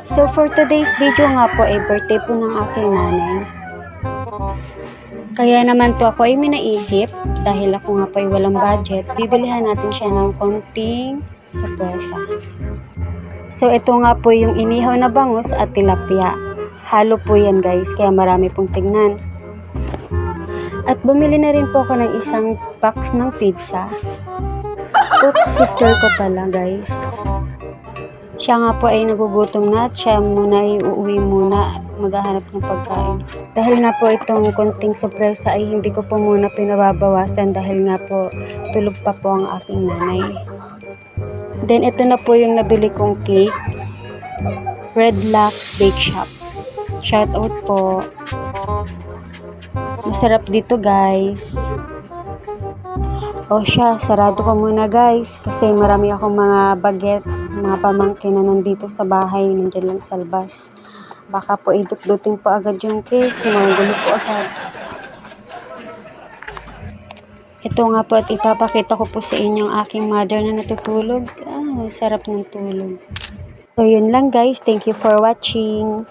So for today's video nga po ay birthday po ng aking nanay. Kaya naman po ako ay may naisip, dahil ako nga po ay walang budget, bibilihan natin siya ng konting sorpresa. So ito nga po yung inihaw na bangus at tilapia. Halo po yan guys, kaya marami pong tignan. At bumili na rin po ako ng isang box ng pizza. Oops, sister ko pala guys. Siya nga po ay nagugutom na at siya muna ay uuwi muna at maghahanap ng pagkain. Dahil nga po itong konting sorpresa ay hindi ko po muna pinababawasan dahil nga po tulog pa po ang aking nanay. Then ito na po yung nabili kong cake. Red Lux Bake Shop. Shout out po. Masarap dito guys. O siya, sarado ko muna guys kasi marami akong mga bagets, mga pamangkin na nandito sa bahay, nandiyan lang sa labas. Baka po idut-dutin po agad yung cake, pinangulo po agad. Ito nga po at ipapakita ko po sa inyo ang aking mother na natutulog. Sarap ng tulog. So yun lang guys, thank you for watching.